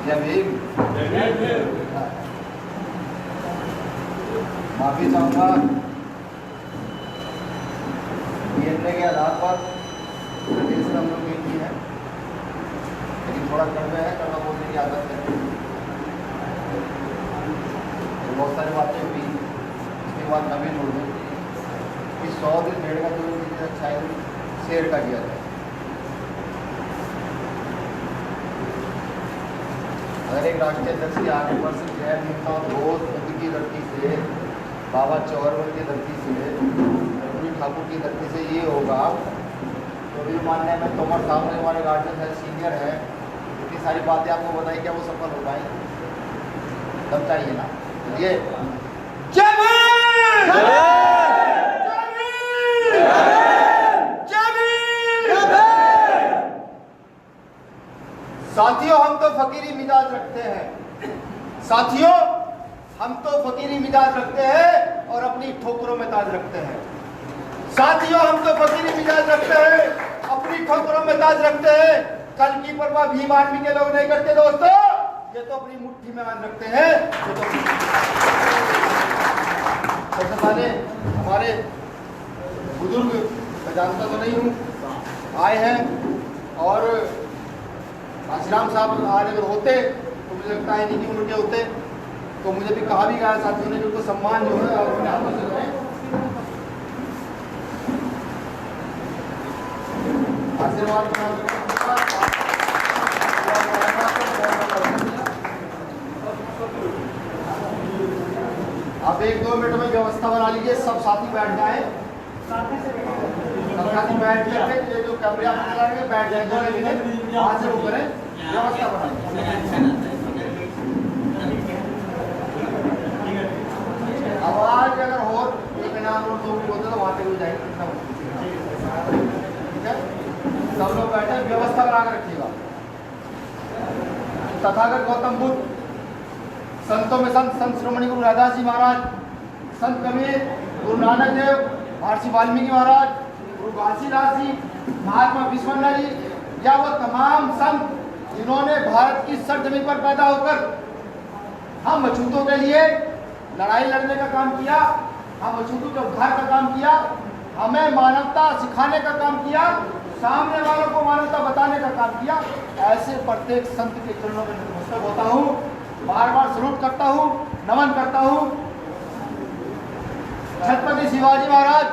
जय भीम। माफी चाहूँगा डीएनए के आधार पर प्रदेश में हम लोग नहीं की है, लेकिन थोड़ा कड़वे है, कड़वा बोलने की आदत है। तो बहुत सारी बातें हुई, इसके बाद नवीन हो गई कि 100 दिन भेड़ का जो अच्छा है शेर का किया जाए। अगर एक राष्ट्रीय अध्यक्ष के आने पर से जय भीम और घोष खुद की धरती से, बाबा चौहरवल की धरती से, रघुवीर ठाकुर की धरती से ये होगा, तो भी मानने में तोमर साहब ने हमारे गार्जियन है, सीनियर है, इतनी सारी बातें आपको बताई, क्या वो सफल हो पाएंगे? तब चाहिए ना ये जय भीम, जय भीम। साथियों, हम तो फकीरी मिजाज रखते हैं। साथियों, हम तो फकीरी मिजाज रखते हैं और अपनी ठोकरों में ताज रखते हैं। साथियों, हम तो फकीरी मिजाज रखते हैं, अपनी ठोकरों में ताज रखते हैं। कल की परवाह भीम आर्मी के लोग नहीं करते दोस्तों, ये तो अपनी मुट्ठी में आन रखते हैं। सबसे पहले हमारे बुजुर्ग, मैं जानता तो नहीं हूँ, आए हैं और काशीराम साहब आज अगर होते तो मुझे लगता है नहीं कि उनके होते तो मुझे भी कहा भी गया साथियों ने कि उनको सम्मान जो है और अपने हाथों से करें। आशीर्वाद आप 1-2 मिनट में व्यवस्था बना लीजिए, सब साथी बैठ जाए, सब साथी बैठ करके ये जो कैमरे आप चला रहे हैं बैठ जाएंगे, वहां से वो करें, व्यवस्था बनाइए। आवाज अगर हो एक नाम और 2 भी होते तो वहां तक हो जाएगी, ठीक है? सब लोग बैठे, व्यवस्था बना कर रखिएगा। तथागत गौतम बुद्ध, संतों में संत श्रोमणी गुरु रामदास जी महाराज, संत कबीर, गुरु नानक देव, महर्षि वाल्मीकि महाराज, गुरु घासीदास जी, महात्मा विश्वनाथ जी, या वो तमाम संत जिन्होंने भारत की सरजमीन पर पैदा होकर हम अछूतों के लिए लड़ाई लड़ने का काम किया, हम अछूतों के उद्धार का काम किया, हमें मानवता सिखाने का काम किया, सामने वालों को मानवता बताने का काम किया। ऐसे प्रत्येक संत के चरणों में नतमस्तक होता हूँ, बार बार सलूट करता हूँ, नमन करता हूँ। छत्रपति शिवाजी महाराज,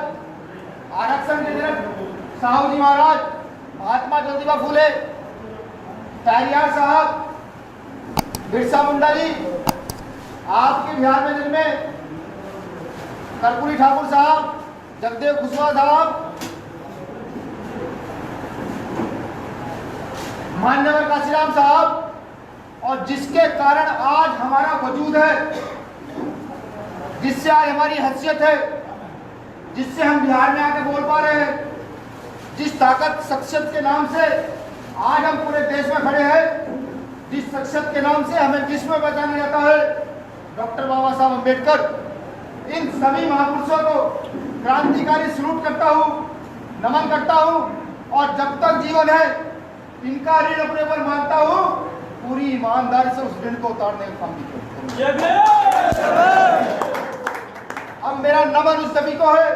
आरक्षण के जनक साहू जी महाराज, महात्मा ज्योतिबा फूले, पेरियार साहब, बिरसा मुंडा जी, आपके बिहार में जिनमें कर्पूरी ठाकुर साहब, जगदेव कुशवाहा साहब, मान्यवर काशीराम साहब, और जिसके कारण आज हमारा वजूद है, जिससे आज हमारी हैसियत है, जिससे हम बिहार में आके बोल पा रहे हैं, जिस ताकत शख्सियत के नाम से आज हम पूरे देश में खड़े हैं, जिस शख्सियत के नाम से हमें विश्व में पहचाना जाता है, डॉक्टर बाबा साहब अम्बेडकर, इन सभी महापुरुषों को क्रांतिकारी सलूट करता हूँ, नमन करता हूँ, और जब तक जीवन है इनका ऋण अपने पर मानता हूँ, पूरी ईमानदारी से उस ऋण को उतारने का काम करूँगा। अब मेरा नमन उस सभी को है।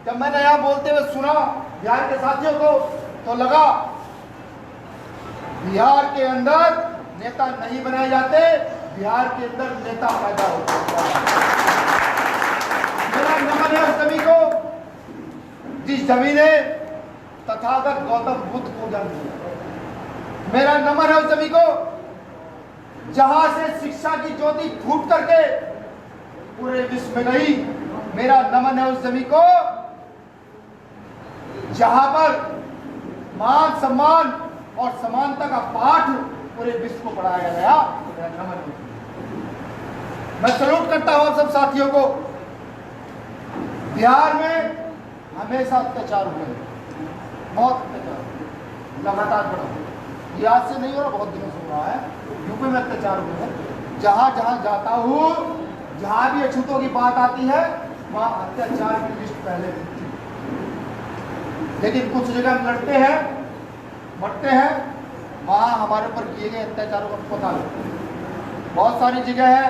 जब मैंने यहाँ बोलते हुए सुना बिहार के साथियों को तो लगा बिहार के अंदर नेता नहीं बनाए जाते, बिहार के अंदर नेता पैदा होते हैं। मेरा नमन है उस सभी को जिस सभी ने तथागत गौतम बुद्ध को जन्म दिया। मेरा नमन है उस सभी को जहां से शिक्षा की ज्योति फूट करके पूरे विश्व में गई। मेरा नमन है उस सभी को जहां पर मान सम्मान और समानता का पाठ पूरे विश्व को पढ़ाया गया। मेरा नमन है। मैं सलूट करता हूं सब साथियों को। बिहार में हमेशा अत्याचार हुए, बहुत अत्याचार लगातार बढ़ा। ये आज से नहीं हो रहा, बहुत दिनों से हो रहा है। यूपी में अत्याचार हुए हैं। जहां जहां जाता हूं, जहां भी अछूतों की बात आती है, वहां अत्याचार की लिस्ट पहले थी। लेकिन कुछ जगह हम लड़ते हैं, मरते हैं, वहाँ हमारे ऊपर किए गए अत्याचारों का पता लगता है। बहुत सारी जगह है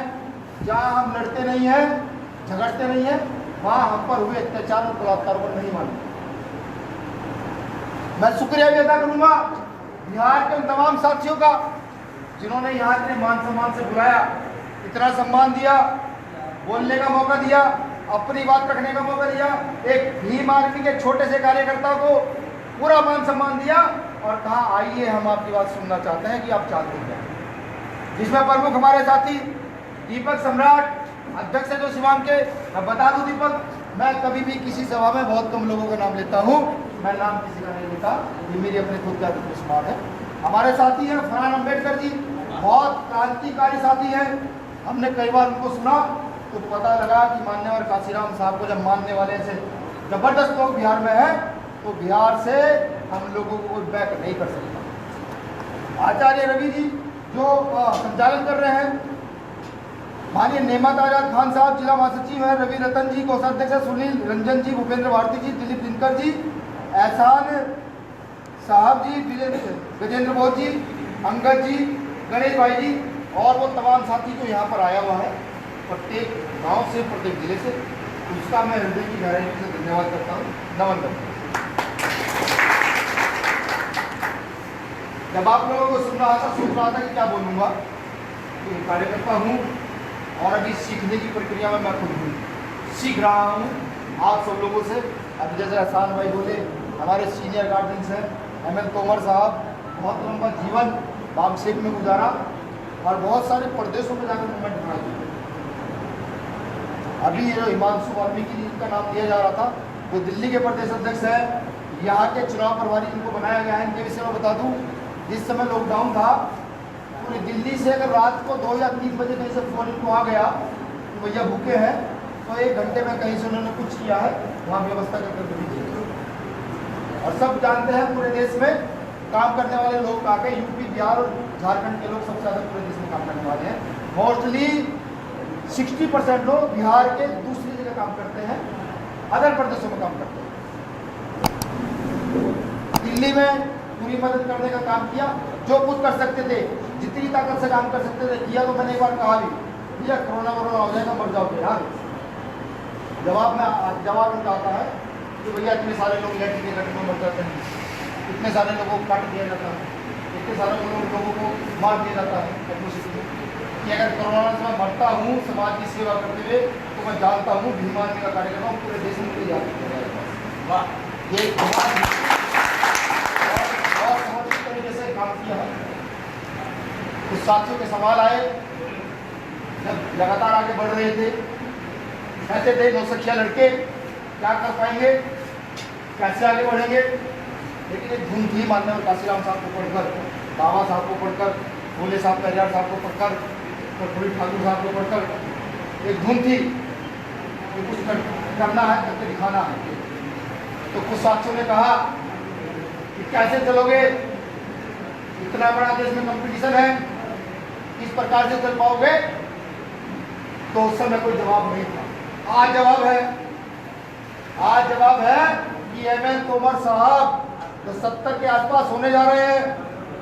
जहाँ हम लड़ते नहीं हैं, झगड़ते नहीं हैं, वहाँ हम पर हुए अत्याचार और बलात्कारों को नहीं मानते। मैं शुक्रिया भी अदा करूँगा बिहार के उन तमाम साथियों का जिन्होंने यहाँ इतने मान सम्मान से बुलाया, इतना सम्मान दिया, बोलने का मौका दिया, अपनी बात रखने का मौका दिया। एक भीम आर्मी के छोटे से कार्यकर्ता को पूरा मान सम्मान दिया और कहा आइए हम आपकी बात सुनना चाहते हैं कि आप चाहते क्या। जिसमें प्रमुख हमारे साथी दीपक सम्राट अध्यक्ष है जो शिवांग के। मैं बता दूं दीपक, मैं कभी भी किसी सभा में बहुत कम लोगों का नाम लेता हूं, मैं नाम किसी का नहीं लेता, ये मेरी अपने खुद का दुश्मन है। हमारे साथी हैं फरहान अम्बेडकर जी, बहुत क्रांतिकारी साथी हैं। हमने कई बार उनको सुना तो पता लगा कि मान्यवर काशीराम साहब को जब मानने वाले से जबरदस्त लोग बिहार में हैं तो बिहार से हम लोगों को कोई बैक नहीं कर सकता। आचार्य रवि जी जो संचालन कर रहे हैं, माननीय नेमत आजाद खान साहब जिला महासचिव हैं, रवि रतन जी कोषाध्यक्ष, सुनील रंजन जी, भूपेंद्र भारती जी, दिलीप दिनकर जी, एहसान साहब जी, गजेंद्र बोध जी, अंगद जी, गणेश भाई जी और वो तमाम साथी जो यहाँ पर आया हुआ है प्रत्येक गांव से, प्रत्येक जिले से, उसका मैं हृदय की गहराई से धन्यवाद करता हूँ, नमन करता हूँ। जब आप लोगों को सुन रहा था, सोच रहा था कि क्या बोलूँगा, तो कार्यकर्ता हूँ और अभी सीखने की प्रक्रिया में मैं खुद हूँ, सीख रहा हूँ आप सब लोगों से। अभी जैसे एहसान भाई बोले, हमारे सीनियर गार्जियंस हैं, ML तोमर साहब, बहुत लंबा जीवन बामसेक में गुजारा और बहुत सारे प्रदेशों में जाकर मूवमेंट बनाई। अभी जो हिमांशु वाल्मीकि जी का नाम दिया जा रहा था, वो दिल्ली के प्रदेश अध्यक्ष है, यहाँ के चुनाव प्रभारी जिनको बनाया गया है, इनके विषय में बता दूँ, जिस समय लॉकडाउन था पूरी दिल्ली से अगर रात को 2 या 3 बजे कहीं से फोन इनको आ गया कि भैया भूखे हैं, तो 1 घंटे में कहीं से उन्होंने कुछ किया है, वहाँ व्यवस्था करके दीजिए। और सब जानते हैं पूरे देश में काम करने वाले लोग आके यूपी, बिहार और झारखंड के लोग सबसे ज़्यादा पूरे देश में काम करने वाले हैं। मोस्टली 60% लोग बिहार के दूसरी जगह काम करते हैं, अदर प्रदेशों में काम करते हैं। दिल्ली में पूरी मदद करने का काम किया, जो कुछ कर सकते थे, जितनी ताकत से काम कर सकते थे किया। तो मैंने एक बार कहा भी, भैया कोरोना हो जाएगा, मर जाओगे यार। जवाब उनका आता है कि भैया इतने सारे लोग इलेक्ट्रिक के घटना मर जाते हैं, इतने सारे लोगों को काट दिया जाता है, इतने सारे लोगों को मार दिया जाता है कि अगर कोरोना से मैं मरता हूँ समाज की सेवा करते हुए तो मैं जानता हूँ भीम आर्मी का कार्यक्रम हूँ, पूरे देश में मुझे याद किया जाएगा। वाह, ये बहुत समर्पित तरीके से काम किया है। कुछ साथियों के सवाल आए जब लगातार आगे बढ़ रहे थे, कहते थे नौसखिया लड़के क्या कर पाएंगे, कैसे आगे बढ़ेंगे। लेकिन एक धुन थी माननीय काशीराम साहब को पढ़कर, बाबा साहब को पढ़कर, भोले साहब करियार साहब को पढ़कर, कर्पूरी ठाकुर साहब को पढ़कर एक धुन थी कि कुछ करना है, करके दिखाना है। तो कुछ साथियों ने कहा कि कैसे चलोगे, इतना बड़ा देश में कंपटीशन है, किस प्रकार से चल पाओगे। तो उस समय कोई जवाब नहीं था। आज जवाब है, आज जवाब है कि ML तोमर साहब जो 70 के आसपास होने जा रहे हैं,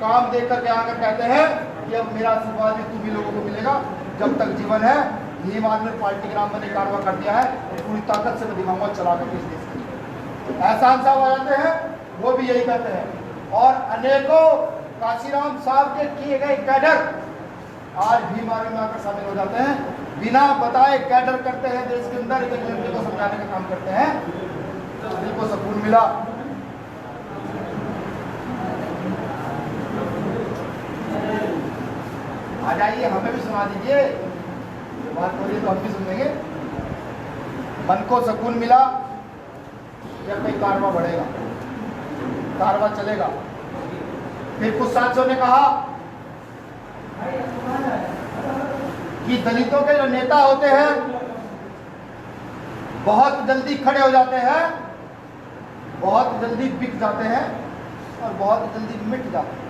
काम देख करके आकर कहते हैं कि अब मेरा आशीर्वाद भी तुम ही लोगों को मिलेगा, जब तक जीवन है। भीम आर्मी पार्टी के नाम मैंने कार्रवाई कर दिया है और पूरी ताकत से मैं दिखाऊंगा चला कर इस देश में। एहसान साहब आ जाते हैं, वो भी यही कहते हैं और अनेकों काशीराम साहब के किए गए कैडर आज भीम आर्मी में आकर शामिल हो जाते हैं, बिना बताए कैडर करते हैं, देश के अंदर एक लड़के को समझाने का काम करते हैं। दिल को सुकून मिला। आ जाइए, हमें भी सुना दीजिए, बात हो रही तो हम भी सुन लेंगे। मन को सुकून मिला जब कोई कारवा बढ़ेगा, कारवा चलेगा। फिर कुछ साथियों ने कहा कि दलितों के जो नेता होते हैं बहुत जल्दी खड़े हो जाते हैं, बहुत जल्दी बिक जाते हैं और बहुत जल्दी मिट जाते हैं।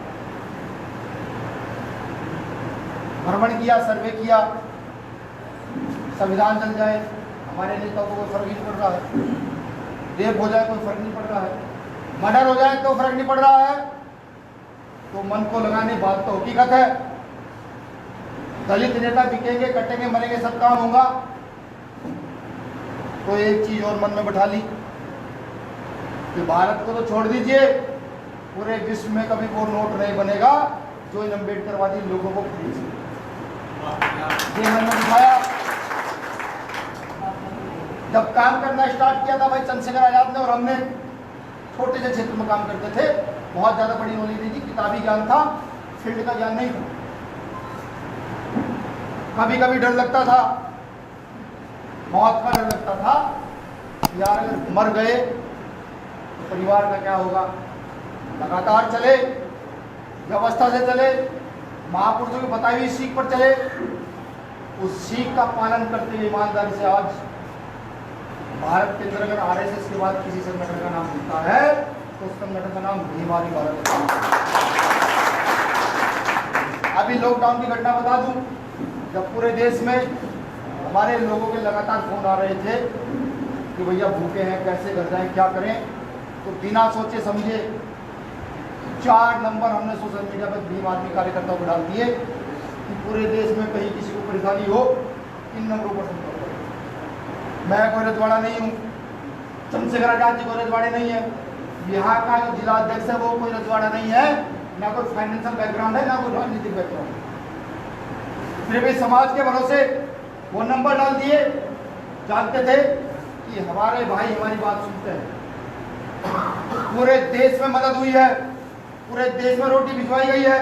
भ्रमण किया, सर्वे किया, संविधान जल जाए हमारे नेताओं को कोई फर्क नहीं पड़ रहा है, रेप हो जाए कोई फर्क नहीं पड़ रहा है, मर्डर हो जाए तो फर्क नहीं पड़ रहा है, तो मन को लगाने, बात तो हकीकत है। दलित नेता बिकेंगे, कटेंगे, मरेंगे, सब काम होगा। तो एक चीज और मन में बैठा ली कि भारत को तो छोड़ दीजिए, पूरे विश्व में कभी वो नोट नहीं बनेगा जो इन अम्बेडकरवादी लोगों को खरीद। ये मन में बिठाया। जब काम करना स्टार्ट किया था भाई चंद्रशेखर आजाद ने और हमने, छोटे से क्षेत्र में काम करते थे, बहुत ज्यादा बड़ी नॉलेज नहीं थी, किताबी ज्ञान था, फील्ड का ज्ञान नहीं था। कभी कभी डर लगता था, मौत का डर लगता था, यार अगर मर गए तो परिवार का क्या होगा। लगातार चले, व्यवस्था से चले, महापुरुषों की बताई हुई सीख पर चले, उस सीख का पालन करते हुए ईमानदारी से आज भारत के अंदर अगर आरएसएस के बाद किसी संगठन का नाम मिलता है तो उस संगठन का नाम भीम आर्मी भारत है। अभी लॉकडाउन की घटना बता दूं, जब पूरे देश में हमारे लोगों के लगातार फोन आ रहे थे कि भैया भूखे हैं, कैसे घर जाएं, क्या करें, तो बिना सोचे समझे 4 नंबर हमने सोशल मीडिया पर भीम आर्मी कार्यकर्ताओं को डाल दिए कि पूरे देश में कहीं किसी को परेशानी हो, इन नंबरों पर संपर्क करें। मैं कोई रजवाड़ा नहीं हूँ, चंद्रशेखर आजाद जी कोई रजवाड़े नहीं है, बिहार का जो जिला अध्यक्ष है वो कोई रजवाड़ा नहीं है, ना कोई फाइनेंशियल बैकग्राउंड है, ना कोई राजनीतिक बैकग्राउंड है। फिर भी समाज के भरोसे वो नंबर डाल दिए, जानते थे कि हमारे भाई हमारी बात सुनते हैं। पूरे देश में मदद हुई है, पूरे देश में रोटी भिजवाई गई है,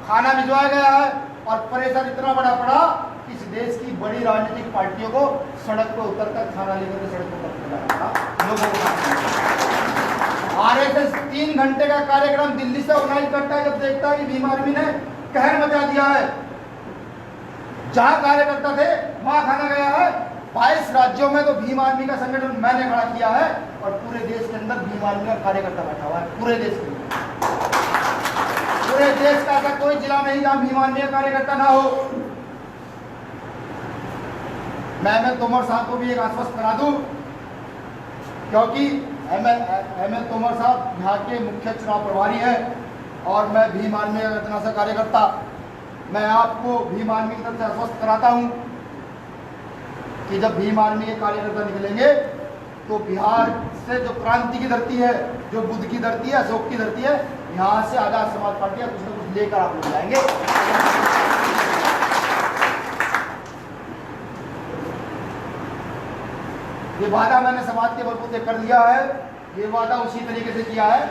खाना भिजवाया गया है, और परेशान इतना बड़ा पड़ा कि इस देश की बड़ी राजनीतिक पार्टियों को सड़क पर उतरकर खाना लेकर के सड़क पर लोगों को। आरएसएस 3 घंटे का कार्यक्रम दिल्ली से ऑर्गेनाइज करता है, जब देखता है कि भीम आर्मी ने कहर मचा दिया है, जहां कार्यकर्ता थे वहां खाना गया है। 22 राज्यों में तो भीम आर्मी का संगठन मैंने खड़ा किया है, और पूरे देश के अंदर भीम आर्मी का कार्यकर्ता बैठा हुआ है। पूरे देश के पूरे देश का ऐसा कोई जिला नहीं जहां भीम आर्मी का कार्यकर्ता ना हो। मैं तोमर साहब को भी एक आश्वस्त करा दूं, क्योंकि एमएल तोमर साहब यहाँ के मुख्य चुनाव प्रभारी है और मैं भीम आर्मी का इतना सा कार्यकर्ता, मैं आपको भीम आर्मी की तरफ से आश्वस्त कराता हूँ कि जब भीम आर्मी के कार्यकर्ता निकलेंगे तो बिहार से जो क्रांति की धरती है, जो बुद्ध की धरती है, अशोक की धरती है, यहाँ से आजाद समाज पार्टी कुछ न कुछ लेकर आप लोग जाएंगे। ये वादा मैंने समाज के बलबूते कर लिया है। ये वादा उसी तरीके से किया है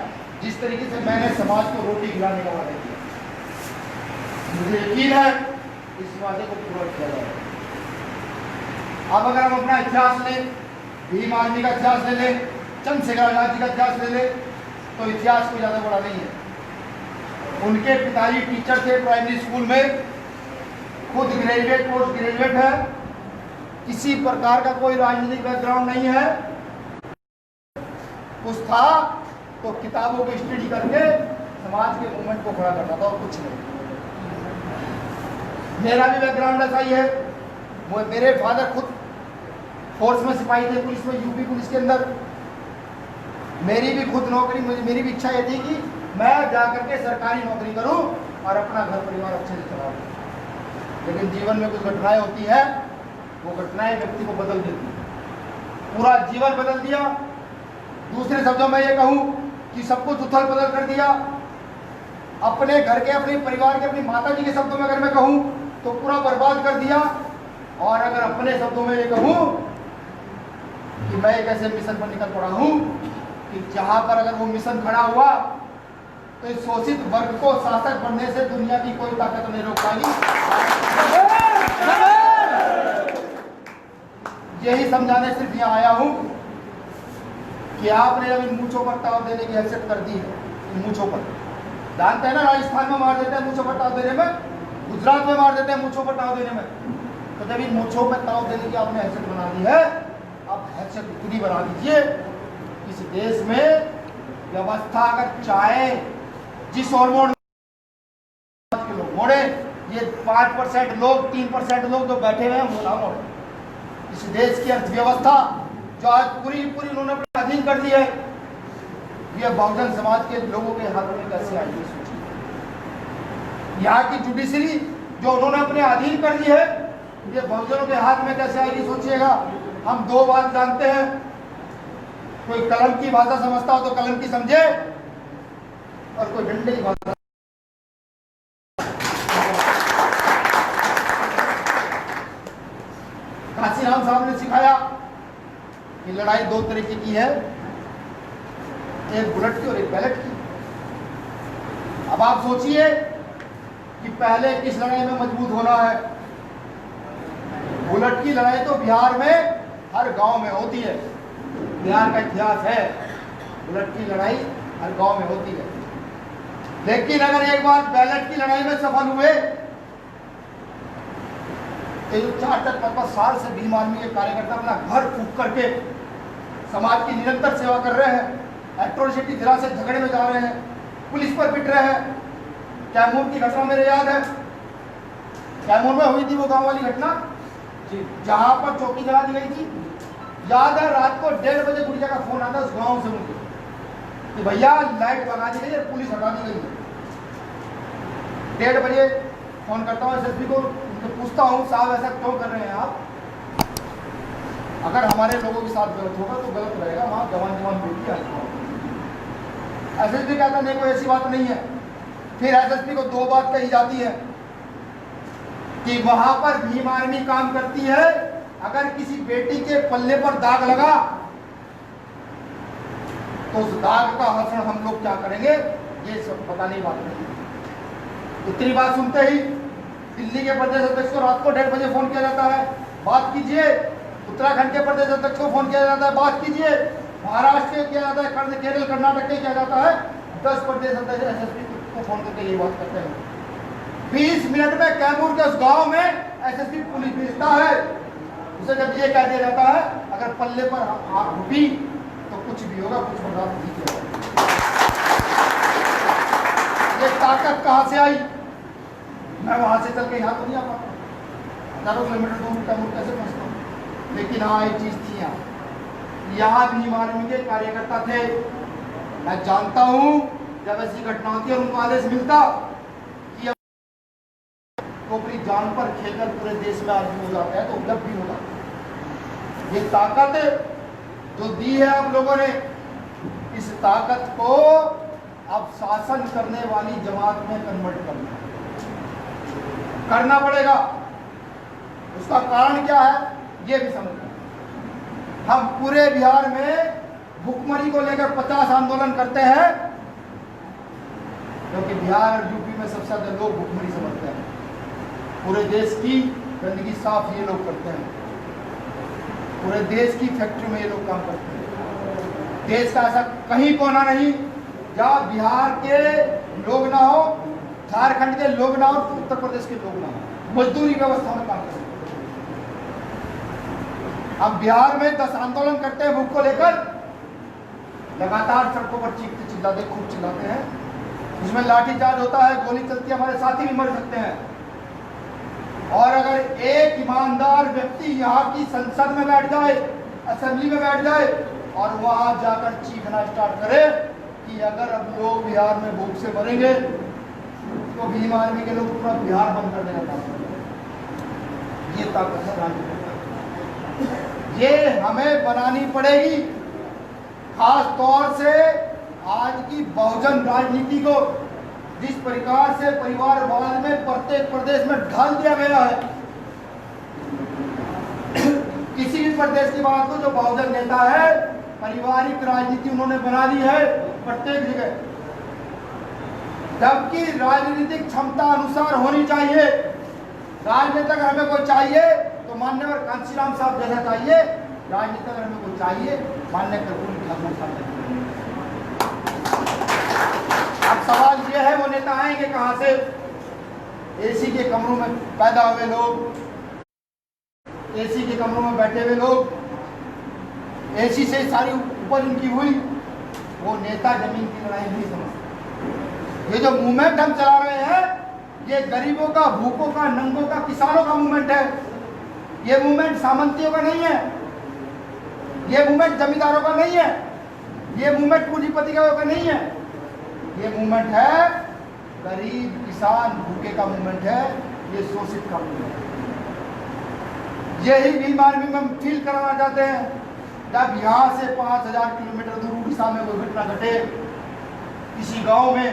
जिस तरीके से मैंने समाज को रोटी खिलाने का वादा किया। मुझे यकीन है इस वादे को पूरा किया जाएगा। अब अगर हम अपना इतिहास लें, भीम आर्मी का इतिहास ले लें, चंद्रशेखर आजाद जी का इतिहास ले लें, तो इतिहास कोई ज़्यादा बड़ा नहीं है। उनके पिताजी टीचर थे प्राइमरी स्कूल में, खुद ग्रेजुएट, पोस्ट ग्रेजुएट है, किसी प्रकार का कोई राजनीतिक बैकग्राउंड नहीं है। कुछ था तो किताबों को स्टडी करके समाज के मूवमेंट को खड़ा करता था और कुछ नहीं। मेरा भी बैकग्राउंड ऐसा ही है। मेरे फादर खुद फोर्स में सिपाही थे, पुलिस में, यूपी पुलिस के अंदर। मेरी भी खुद नौकरी, मेरी भी इच्छा ये थी कि मैं जाकर के सरकारी नौकरी करूं और अपना घर परिवार अच्छे से चलाऊं। लेकिन जीवन में कुछ घटनाएं होती हैं, वो घटनाएं व्यक्ति को बदल देती हैं, पूरा जीवन बदल दिया। दूसरे शब्दों में ये कहूं कि सब कुछ उथल पुथल कर दिया। अपने घर के, अपने परिवार के, अपनी माता जी के शब्दों में अगर मैं कहूं तो पूरा बर्बाद कर दिया। और अगर अपने शब्दों में ये कहूं कि मैं एक ऐसे मिशन पर निकल पड़ा हूं कि जहां पर अगर वो मिशन खड़ा हुआ तो इस शोषित वर्ग को शासक बनने से दुनिया की कोई ताकत नहीं रोक पाएगी। यही समझाने सिर्फ यहाँ आया हूं कि आपने अभी मूंछों पर ताव देने की हैसियत कर दी है। मूंछों पर जानते हैं ना, राजस्थान में मार देते हैं मूंछों पर ताव देने में, गुजरात में मार देते हैं मूंछों पर ताव देने में। तो जब इन मूंछों पर ताव देने की आपने हैसियत बना दी है, अब हैसियत इतनी बना दीजिए इस देश में व्यवस्था अगर चाहे जिस हार्मोन के लोग मोड़े, ये 5% लोग, 3% लोग जो बैठे हुए हैं वो ना मोड़े। इस देश की अर्थव्यवस्था जो आज पूरी उन्होंने अपने अधीन कर दी है, ये बहुजन समाज के लोगों के हाथों में कैसे आएगी सोचिए। यहाँ की जुडिशरी जो उन्होंने अपने अधीन कर दी है, ये बहुजनों के हाथ में कैसे आएगी सोचिएगा। हम दो बात जानते हैं, कोई कलम की भाषा समझता हो तो कलम की समझे, और कोई डंडे की भाषा। कांशीराम साहब ने सिखाया कि लड़ाई दो तरीके की है, एक बुलेट की और एक बैलेट की। अब आप सोचिए कि पहले किस लड़ाई में मजबूत होना है। बुलेट की लड़ाई तो बिहार में हर गांव में होती है, बिहार का इतिहास है, बुलेट की लड़ाई हर गांव में होती है। लेकिन अगर एक बार बैलेट की लड़ाई में सफल हुए तो 4-5 साल से भीम आर्मी के कार्यकर्ता अपना घर फूंक करके समाज की निरंतर सेवा कर रहे हैं, एट्रोसिटी जिला से झगड़े में जा रहे हैं, पुलिस पर पिट रहे हैं। कैमूर की घटना मेरे याद है, कैमूर में हुई थी वो गांव वाली घटना जहां पर चौकी जला दी गई थी। याद है रात को 1:30 बजे गुड़िया का फोन आता उस गांव से मुझे कि भैया लाइट लगा दी गई है, पुलिस हटा दी गई है। 1:30 बजे फोन करता हूँ एसएसपी को, उनसे पूछता हूँ साहब ऐसा क्यों कर रहे हैं आप, अगर हमारे लोगों के साथ गलत होगा तो गलत रहेगा, वहाँ जवान बेटी है। एसएसपी कहता नहीं कोई ऐसी बात नहीं है। फिर एसएसपी को दो बात कही जाती है कि वहां पर भीम आर्मी काम करती है, अगर किसी बेटी के पल्ले पर दाग लगा तो उस दाग का हरण हम लोग क्या करेंगे, ये सब पता नहीं बात नहीं। इतनी बात सुनते ही दिल्ली के प्रदेश अध्यक्ष को रात को 1:30 बजे फोन किया जाता है, बात कीजिए। उत्तराखंड के प्रदेश अध्यक्ष को फोन किया जाता है, बात कीजिए। महाराष्ट्र के किया जाता है, केरल कर्नाटक के किया जाता है। 10 प्रदेश अध्यक्ष एसएसपी को फोन करके ये बात करते हैं। 20 मिनट में कैमूर के उस गांव में एसएसपी पुलिस भेजता है। उसे जब ये कह दिया जाता है अगर पल्ले पर आग उठी तो कुछ भी होगा, कुछ बर्दाश्त नहीं किया। ये ताकत कहां से आई? मैं वहां से चल के यहाँ तो नहीं आ पाता, हजारों किलोमीटर दूर कैमूर कैसे पहुंचता हूँ। लेकिन हाँ एक चीज थी, यहाँ भीम आर्मी के कार्यकर्ता थे। मैं जानता हूँ जब ऐसी घटना होती है उनको आदेश मिलता कि तो अपनी जान पर खेलकर पूरे देश में आदमी हो जाता है, तो जब भी होगा। ये ताकत जो दी है आप लोगों ने, इस ताकत को अब शासन करने वाली जमात में कन्वर्ट करना पड़ेगा। उसका कारण क्या है ये भी समझना। हम पूरे बिहार में भुखमरी को लेकर 50 आंदोलन करते हैं, क्योंकि बिहार और यूपी में सबसे ज्यादा लोग भुखमरी समझते हैं। पूरे देश की गंदगी साफ ये लोग करते हैं, पूरे देश की फैक्ट्री में ये लोग काम करते हैं। देश का ऐसा कहीं कोना नहीं जहाँ बिहार के लोग ना हो, झारखंड के लोग ना हो, उत्तर प्रदेश के लोग ना हो, मजदूरी व्यवस्था में काम करते हैं। हम बिहार में 10 आंदोलन करते हैं भूख को लेकर, लगातार सड़कों पर चीखते चिल्लाते खूब चिल्लाते हैं, उसमें लाठीचार्ज होता है, गोली चलती है, हमारे साथी भी मर सकते हैं। और अगर एक ईमानदार व्यक्ति यहाँ की संसद में बैठ जाए, असेंबली में बैठ जाए और वहां जाकर चीखना स्टार्ट करे कि अगर अब लोग बिहार में भूख से मरेंगे तो भीम आर्मी के लोग पूरा बिहार बंद कर देना चाहते। ये ताकत है राजनीति, ये हमें बनानी पड़ेगी। खास तौर से आज की बहुजन राजनीति को जिस प्रकार से परिवारवाद में प्रत्येक प्रदेश में ढाल दिया गया है, किसी भी प्रदेश की बात को जो बहुजन नेता है, पारिवारिक राजनीति उन्होंने बना दी है प्रत्येक जगह, जबकि राजनीतिक क्षमता अनुसार होनी चाहिए। राजनेता अगर हमें कोई चाहिए तो मान्यवर कांशीराम साहब जैसा चाहिए, राजनेता अगर हमें कोई चाहिए मान्य कर्पूरी ठाकुर साहब। अब सवाल ये है वो नेता आएंगे कहां से? एसी के कमरों में पैदा हुए लोग, एसी के कमरों में बैठे हुए लोग, एसी से सारी उपज उनकी हुई। वो नेता जमीन की लड़ाई नहीं समझते। ये जो मूवमेंट हम चला रहे हैं, ये गरीबों का, भूखों का, नंगों का, किसानों का मूवमेंट है। ये मूवमेंट सामंतियों का नहीं है, ये मूवमेंट जमींदारों का नहीं है, ये मूवमेंट पूंजीपति का नहीं है। ये मूवमेंट है गरीब किसान भूखे का मूवमेंट है, ये शोषित का मूवमेंट है। यही भीम आर्मी में हम फील कराना चाहते हैं। जब यहाँ से 5000 किलोमीटर दूर उड़ीसा में कोई घटना घटे किसी गांव में,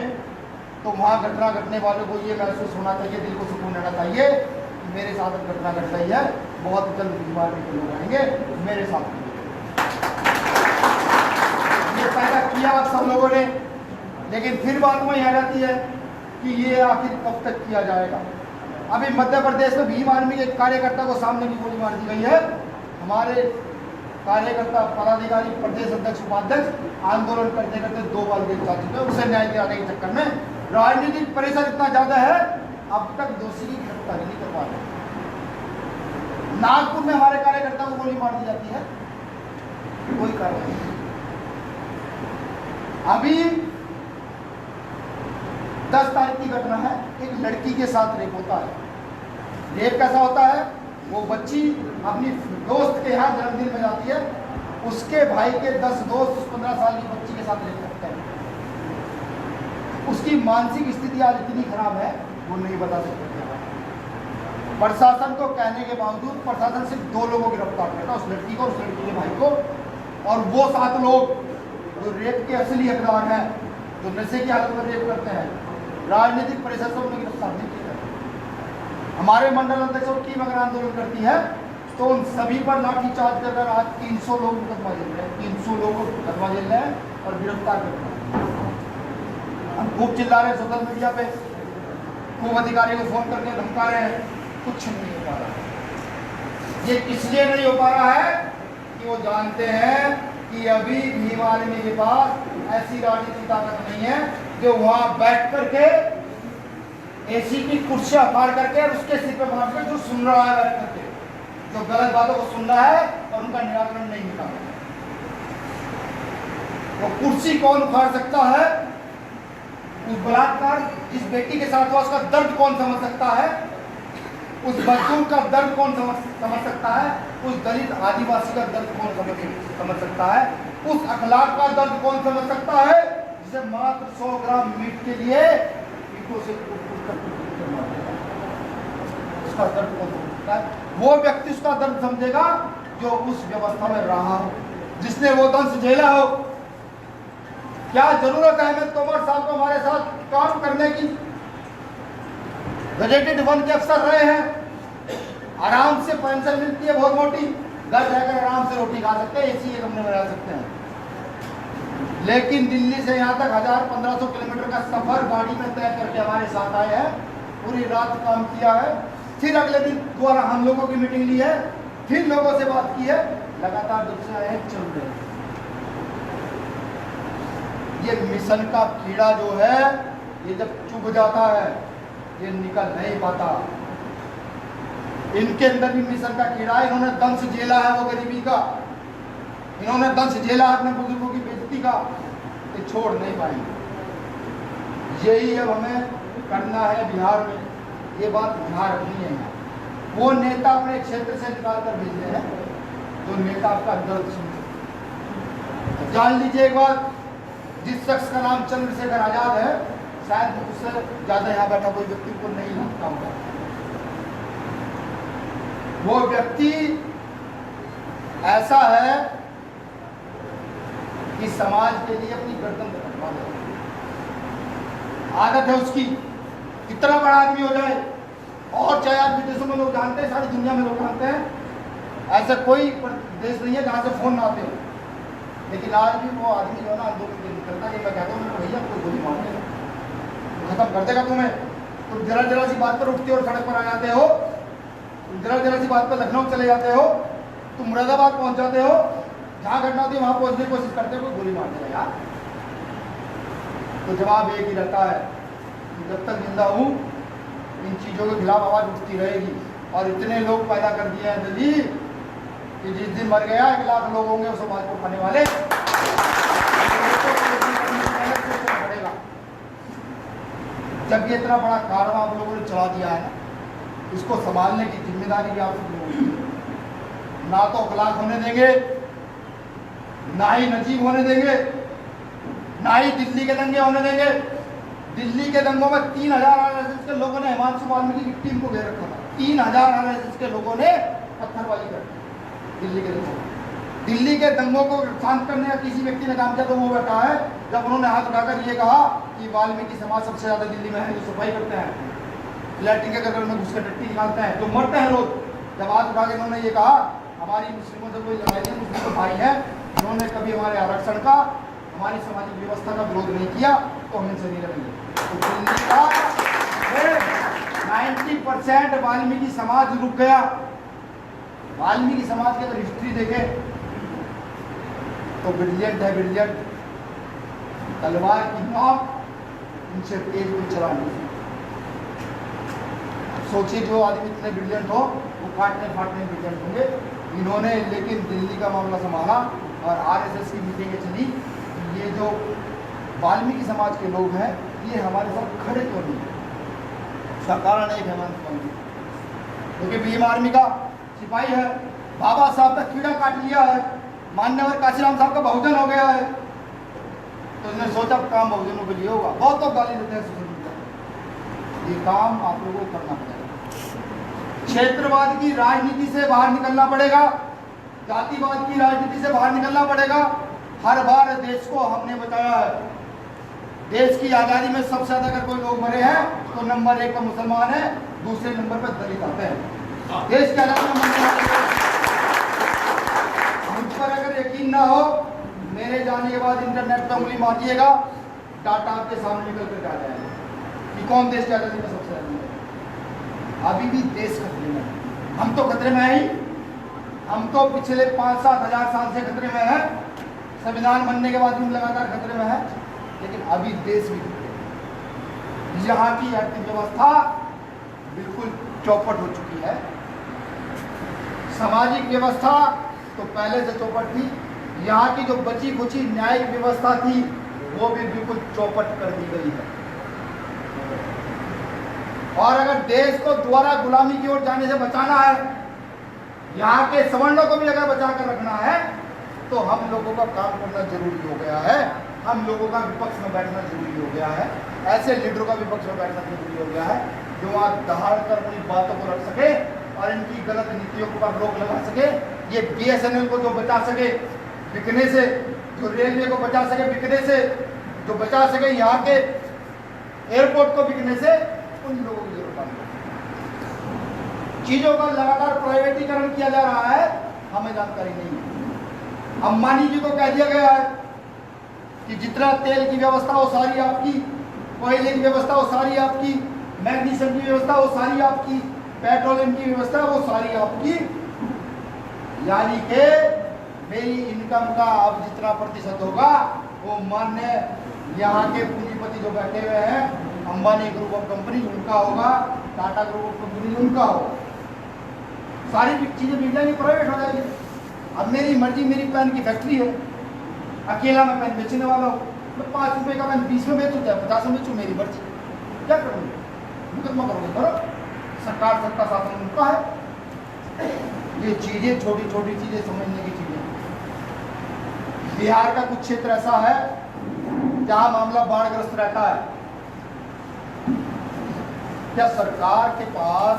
तो वहाँ घटना घटने वालों को ये महसूस होना चाहिए, दिल को सुकून रहना चाहिए कि मेरे साथ घटना घट रही है, बहुत जल्द भीम आर्मी के लोग आएंगे मेरे साथ। ये पैदा किया आप सब लोगों ने, लेकिन फिर बात वही आ जाती है कि ये आखिर कब तक किया जाएगा। अभी मध्य प्रदेश में भीम आर्मी के कार्यकर्ता को सामने की गोली मार दी गई है। हमारे कार्यकर्ता पदाधिकारी प्रदेश अध्यक्ष उपाध्यक्ष आंदोलन करते करते 2 बार जेल जा चुके हैं। उसे न्याय दिलाने के चक्कर में राजनीतिक प्रेशर इतना ज्यादा है, अब तक दोषी की गिरफ्तारी नहीं करवा रहे। नागपुर में हमारे कार्यकर्ता को गोली मार दी जाती है, कोई कार्रवाई नहीं। अभी 10 तारीख की घटना है, एक लड़की के साथ रेप होता है। रेप कैसा होता है? वो बच्ची अपनी दोस्त के यहाँ जन्मदिन में जाती है, उसके भाई के 10 दोस्त 15 साल की बच्ची के साथ रेप करते हैं। उसकी मानसिक स्थिति आज इतनी खराब है, वो नहीं बता सकते। प्रशासन को कहने के बावजूद प्रशासन सिर्फ 2 लोगों को गिरफ्तार करता, उस लड़की को, उस लड़की के भाई को, और वो 7 लोग जो रेप के असली हकदार हैं, जो नशे की हालत में रेप करते हैं, राजनीतिक प्रेशर से उन्हें गिरफ्तार नहीं किया। हमारे मंडल अध्यक्ष और टीम अगर आंदोलन करती है तो उन सभी पर लाठीचार्ज कर आज 300 लोग मुकदमा झेल रहे हैं, 300 लोग मुकदमा झेल रहे हैं और गिरफ्तार कर रहे हैं। हम खूब चिल्ला रहे हैं सोशल मीडिया पे, खूब अधिकारी को फोन करके धमका रहे हैं, कुछ नहीं हो पा रहा। ये इसलिए नहीं हो पा रहा है कि वो जानते हैं कि अभी भीम आर्मी के पास ऐसी राजनीतिक ताकत नहीं है जो वहां बैठ करके एसी की कुर्सियां फाड़ करके और उसके सिर पे मार कर जो सुन रहा है, बैठ करके जो गलत बातों को सुन रहा है और उनका निराकरण नहीं निकाल। वो कुर्सी कौन उखाड़ सकता है? उस बलात्कार जिस बेटी के साथ हुआ उसका दर्द कौन समझ सकता है? उस मजदूर का दर्द कौन समझ सकता है? उस दलित आदिवासी का दर्द कौन समझ सकता है? उस अखलाक का दर्द कौन समझ सकता है जिसे मात्र 100 ग्राम मीट के लिए ईंटों से उसका दर्द कौन समझ सकता है? वो व्यक्ति उसका दर्द समझेगा जो उस व्यवस्था में रहा हो, जिसने वो दंश झेला हो। क्या जरूरत है अहमद तोमर साहब को हमारे साथ काम करने की? गजेटेड 1 के अफसर रहे हैं, आराम से पेंशन मिलती है बहुत मोटी, घर जाकर आराम से रोटी खा सकते हैं, एसी के कमरे में रह सकते हैं। लेकिन दिल्ली से यहाँ तक 1000-1500 किलोमीटर का सफर गाड़ी में तय करके हमारे साथ आए हैं, पूरी रात काम किया है, फिर अगले दिन दोबारा हम लोगों की मीटिंग ली है, फिर लोगों से बात की है, लगातार जब से आए चल रहे हैं। ये मिशन का कीड़ा जो है, ये जब चुभ जाता है ये निकल नहीं पाता। इनके अंदर भी मिशन का कीड़ा है, इन्होंने दंश झेला है वो गरीबी का, इन्होंने दंश झेला है अपने बुजुर्गों की बेइज्जती का, ये छोड़ नहीं पाएंगे। यही अब हमें करना है बिहार में, ये बात बिहार नहीं है। वो नेता अपने क्षेत्र से निकाल कर भेजते हैं जो नेता आपका दर्द सुनते। जान लीजिए एक बात, जिस शख्स का नाम चंद्रशेखर आजाद है, शायद उससे ज्यादा यहाँ बैठा कोई व्यक्ति को नहीं लगता होगा। वो व्यक्ति ऐसा है कि समाज के लिए अपनी गर्दन कटवा दे, आदत है उसकी, कितना बड़ा आदमी हो जाए। और चाहे आज विदेशों में लोग जानते हैं, सारी दुनिया में लोग जानते हैं, ऐसा कोई देश नहीं है जहाँ से फोन ना आते हो। लेकिन आज भी वो आदमी जो है ना आंदोलन के निकलता है, मैं कहता हूँ भैया कोई गोली मार देगा, खत्म कर देगा तुम्हें। तुम जरा सी बात पर उठते हो और सड़क पर आ जाते हो, तुम जरा सी बात पर लखनऊ चले जाते हो, तुम मुरादाबाद पहुंच जाते हो, जहाँ घटना होती है वहां पहुंचने की कोशिश करते हो, कोई गोली मार देगा यार। तो जवाब एक ही रहता है कि जब तक जिंदा हूँ इन चीज़ों के खिलाफ आवाज़ उठती रहेगी। और इतने लोग पैदा कर दिए हैं दिल्ली कि जिस दिन मर गया 1 लाख लोग होंगे उस समाज को खाने वाले। जब ये इतना बड़ा कारवां आप लोगों ने चला दिया है, इसको संभालने की जिम्मेदारी भी आप लोगों की। ना तो अखलाक होने देंगे, ना ही नजीब होने देंगे, ना ही दिल्ली के दंगे होने देंगे, दिल्ली के दंगों में 3000 आरएसएस के लोगों ने हिमांशु वाल्मीकि की टीम को घेर रखा था। 3000 आरएसएस के लोगों ने पत्थरबाजी कर दी दिल्ली के दंगों में। दिल्ली के दंगों को शांत करने का किसी व्यक्ति ने काम किया तो वो बैठा है जब उन्होंने हाथ उठाकर ये कहा कि वाल्मीकि समाज सबसे ज्यादा दिल्ली में है, जो सफाई करते हैं, लैट्रिन के घर में घुस कर टट्टी निकालते हैं, जो मरते हैं रोज। जब हाथ उठा के उन्होंने ये कहा हमारी मुस्लिमों से कोई लड़ाई नहीं, मुस्लिम तो भाई है, उन्होंने कभी हमारे आरक्षण का, हमारी सामाजिक व्यवस्था का विरोध नहीं किया, तो हम इनसे नहीं लड़ेंगे। तो दिल्ली का 90% वाल्मीकि समाज रुक गया। वाल्मीकि समाज की अगर हिस्ट्री देखें तो ब्रिलियंट है, ब्रिलियंट। तलवार की नोक उनसे तेज भी चला नहीं। सोचिए जो आदमी इतने ब्रिलियंट हो वो काटने फाटने ब्रिलियंट होंगे। इन्होंने लेकिन दिल्ली का मामला संभाला और आरएसएस की मीटिंगें चली। ये जो वाल्मीकि समाज के लोग हैं ये हमारे साथ खड़े क्यों नहीं है? इसका कारण एक है क्योंकि भीम आर्मी का सिपाही है, बाबा साहब का कीड़ा काट लिया है, मान्यवर काशीराम साहब का बहुजन हो गया है, तो इसने सोचा काम बहुजनों के लिए होगा। बहुत तो गाली देते हैं सोशल मीडिया। ये काम आप लोगों को करना पड़ेगा। क्षेत्रवाद की राजनीति से बाहर निकलना पड़ेगा, जातिवाद की राजनीति से बाहर निकलना पड़ेगा। हर बार देश को हमने बताया है, देश की आज़ादी में सबसे ज्यादा अगर कोई लोग मरे हैं तो नंबर 1 पर मुसलमान है, दूसरे नंबर पर दलित आते हैं। देश की आज़ादी में मुझ पर अगर यकीन ना हो, मेरे जाने के बाद इंटरनेट पर उंगली मारिएगा, डाटा आपके सामने निकल कर आ जाएगा कि कौन देश की आज़ादी में सबसे ज्यादा है। अभी भी देश खतरे में है, हम तो खतरे में है ही। हम तो पिछले 5-7 हजार साल से खतरे में है, संविधान बनने के बाद भी लगातार खतरे में है, लेकिन अभी देश भी खतरे में। यहाँ की अर्थव्यवस्था बिल्कुल चौपट हो चुकी है। सामाजिक व्यवस्था तो पहले से चौपट थी, यहाँ की जो बची खुची न्यायिक व्यवस्था थी वो भी बिल्कुल चौपट कर दी गई है। और अगर देश को दोबारा गुलामी की ओर जाने से बचाना है, यहाँ के सवर्णों को भी अगर बचा कर रखना है, तो हम लोगों का काम करना जरूरी हो गया है। हम लोगों का विपक्ष में बैठना जरूरी हो गया है। ऐसे लीडरों का विपक्ष में बैठना जरूरी हो गया है जो वहाँ दहाड़ कर अपनी बातों को रख सके और इनकी गलत नीतियों पर रोक लगा सके। ये BSNL को जो बचा सके बिकने से, जो रेलवे को बचा सके बिकने से, जो बचा सके यहाँ के एयरपोर्ट को बिकने से, उन लोगों की जरूरत है। चीजों का लगातार प्राइवेटीकरण किया जा रहा है, हमें जानकारी नहीं है। अंबानी जी को कह दिया गया है कि जितना तेल की व्यवस्था वो सारी आपकी, कोयले की व्यवस्था वो सारी आपकी, मैग्नीशियम की व्यवस्था वो सारी आपकी, पेट्रोलियम की व्यवस्था वो सारी आपकी। यानी कि मेरी इनकम का अब जितना प्रतिशत होगा वो मान्य यहाँ के पूंजीपति जो बैठे हुए हैं, अंबानी ग्रुप ऑफ कंपनी उनका होगा, टाटा ग्रुप ऑफ कंपनी उनका होगा। सारी चीजें बिक जाएंगी, प्राइवेट हो जाएगी। अब मेरी मर्जी, मेरी पेन की फैक्ट्री है, अकेला मैं पेन बेचने वाला हूँ, मैं 5 रुपए का पेन 20 में बेचूँ या 50 में बेचूँ, मेरी मर्जी। क्या करूँगी? मुकदमा करोगे करो, सरकार सबका शासन उनका है। ये चीजें छोटी छोटी चीजें समझने की चीजें। बिहार का कुछ क्षेत्र ऐसा है जहां मामला बाढ़ग्रस्त रहता है। क्या सरकार के पास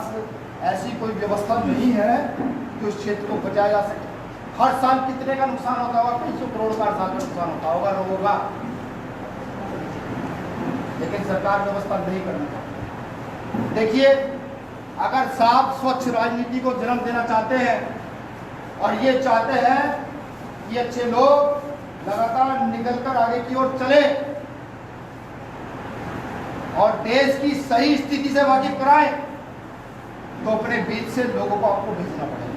ऐसी कोई व्यवस्था नहीं है कि उस क्षेत्र को बचाया जा सके? हर साल कितने का नुकसान होता होगा? कई सौ करोड़ का हर साल का नुकसान होता होगा लोगों का, लेकिन सरकार व्यवस्था नहीं करना चाहती। देखिए, अगर साफ स्वच्छ राजनीति को जन्म देना चाहते हैं और ये चाहते हैं कि अच्छे लोग लगातार निकलकर आगे की ओर चले और देश की सही स्थिति से वाकिफ कराएं, तो अपने बीच से लोगों को आपको भेजना पड़ेगा।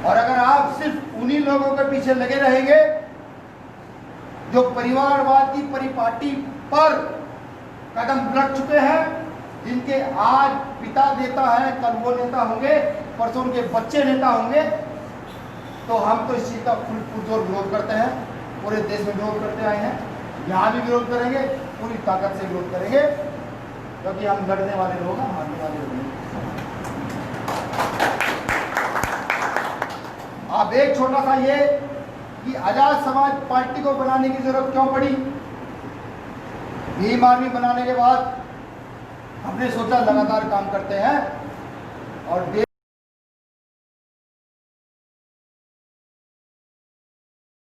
और अगर आप सिर्फ उन्हीं लोगों के पीछे लगे रहेंगे जो परिवारवाद की परिपाटी पर कदम रख चुके हैं, जिनके आज पिता नेता है, कल वो नेता होंगे, परसों उनके बच्चे नेता होंगे, तो हम तो इस चीज का पुरजोर विरोध करते हैं, पूरे देश में विरोध करते आए हैं, यहाँ भी विरोध करेंगे, पूरी ताकत से विरोध करेंगे, क्योंकि हम लड़ने वाले लोग हैं, हारने वाले लोग हैं। अब एक छोटा सा ये कि आजाद समाज पार्टी को बनाने की जरूरत क्यों पड़ी? भीम आर्मी बनाने के बाद हमने सोचा लगातार काम करते हैं